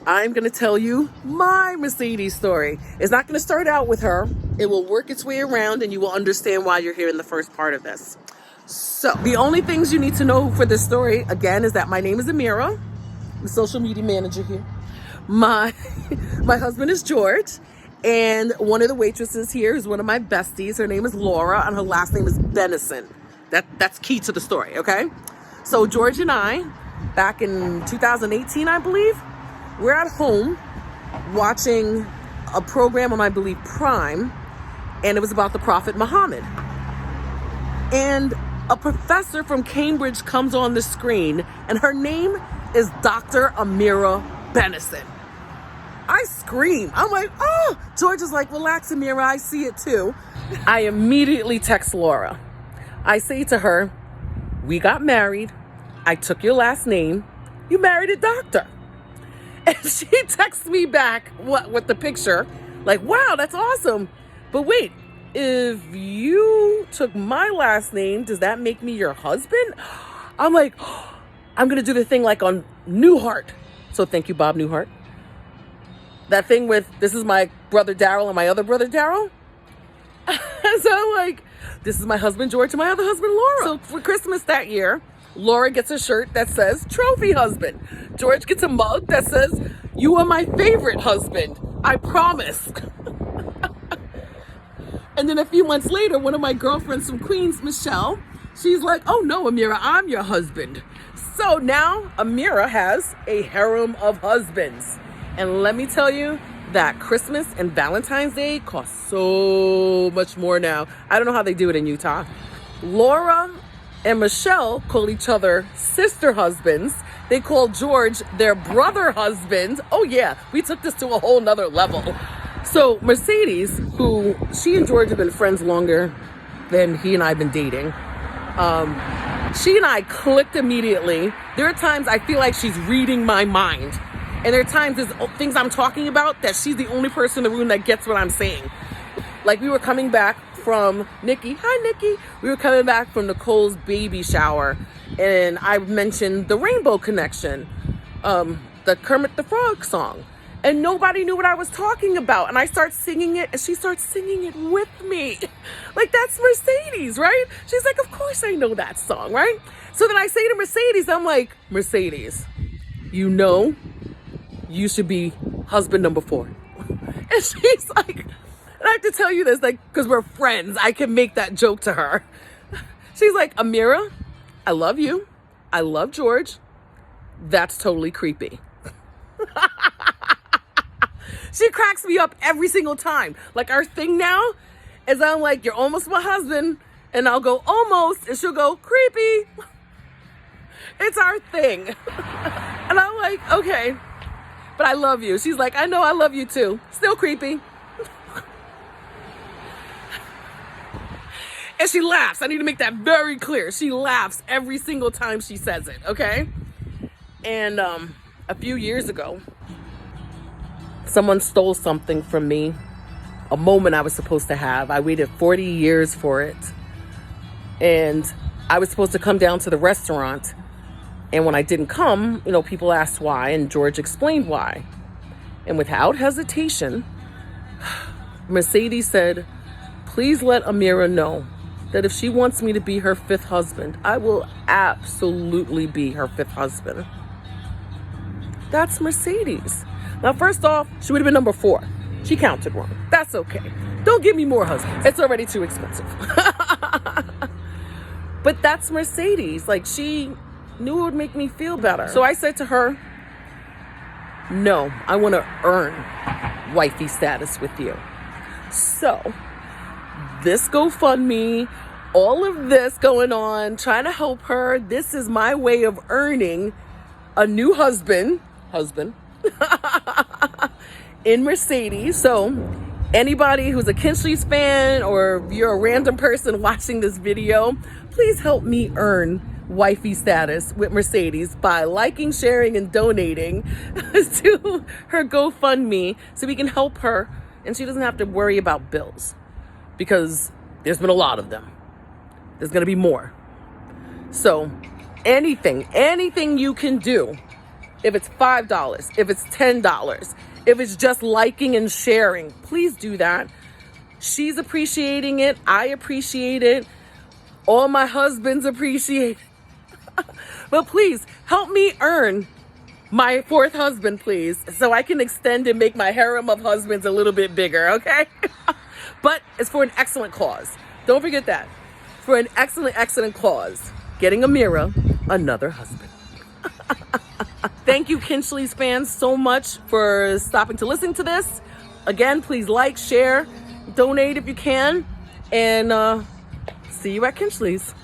I'm going to tell you my Mercedes story. It's not going to start out with her. It will work its way around and you will understand why you're here in the first part of this. So the only things you need to know for this story, again, is that my name is Amira. I'm the social media manager here. My husband is George. And one of the waitresses here is one of my besties. Her name is Laura and her last name is Benison. That's key to the story, okay? So George and I, back in 2018, I believe, we're at home watching a program on, I believe, Prime, and it was about the Prophet Muhammad. And a professor from Cambridge comes on the screen, and her name is Dr. Amira Benison. I scream. I'm like, oh! George is like, relax, Amira, I see it too. I immediately text Laura. I say to her, we got married. I took your last name. You married a doctor. And she texts me back with the picture, like, wow, that's awesome. But wait, if you took my last name, does that make me your husband? I'm like, oh, I'm going to do the thing like on Newhart. So thank you, Bob Newhart. That thing with, this is my brother Daryl and my other brother Daryl. So I'm like, this is my husband George and my other husband Laura. So for Christmas that year, Laura gets a shirt that says trophy husband. George gets a mug that says, you are my favorite husband. I promise. And then a few months later, one of my girlfriends from Queens, Michelle, she's like, oh no, Amira, I'm your husband. So now Amira has a harem of husbands. And let me tell you that Christmas and Valentine's Day cost so much more now. I don't know how they do it in Utah. Laura and Michelle call each other sister husbands. They call George their brother husband. Oh yeah, we took this to a whole nother level. So Mercedes, who she and George have been friends longer than he and I have been dating, she and I clicked immediately. There are times I feel like she's reading my mind. And there are times there's things I'm talking about that she's the only person in the room that gets what I'm saying. Like we were coming back from Nikki. Hi, Nikki. We were coming back from Nicole's baby shower. And I mentioned the Rainbow Connection, the Kermit the Frog song. And nobody knew what I was talking about. And I start singing it and she starts singing it with me. Like, that's Mercedes, right? She's like, of course I know that song, right? So then I say to Mercedes, I'm like, Mercedes, you know, you should be husband number 4. And she's like, and I have to tell you this, like, because we're friends, I can make that joke to her. She's like, Amira, I love you. I love George. That's totally creepy. She cracks me up every single time. Like, our thing now is I'm like, you're almost my husband. And I'll go, almost. And she'll go, creepy. It's our thing. And I'm like, okay. But I love you. She's like, I know I love you too. Still creepy. And she laughs. I need to make that very clear. She laughs every single time she says it, okay? And a few years ago, someone stole something from me. A moment I was supposed to have. I waited 40 years for it. And I was supposed to come down to the restaurant. And when I didn't come, you know, people asked why, and George explained why. And without hesitation, Mercedes said, please let Amira know that if she wants me to be her 5th husband, I will absolutely be her 5th husband. That's Mercedes. Now, first off, she would have been number 4. She counted wrong. That's okay. Don't give me more husbands. It's already too expensive. But that's Mercedes. Like, she knew it would make me feel better. So I said to her, no, I want to earn wifey status with you. So this GoFundMe, all of this going on, trying to help her. This is my way of earning a new husband in Mercedes. So anybody who's a Kinsley's fan or you're a random person watching this video, please help me earn wifey status with Mercedes by liking, sharing, and donating to her GoFundMe so we can help her and she doesn't have to worry about bills, because there's been a lot of them. There's going to be more. So anything you can do If it's $5, if it's $10, if it's just liking and sharing, please do that. She's appreciating it. I appreciate it. All my husbands appreciate it. But please help me earn my fourth husband, please, so I can extend and make my harem of husbands a little bit bigger, okay? But it's for an excellent cause. Don't forget that. For an excellent, excellent cause. Getting Amira another husband. Thank you, Kinchleys fans, so much for stopping to listen to this. Again, please like, share, donate if you can, and see you at Kinchleys.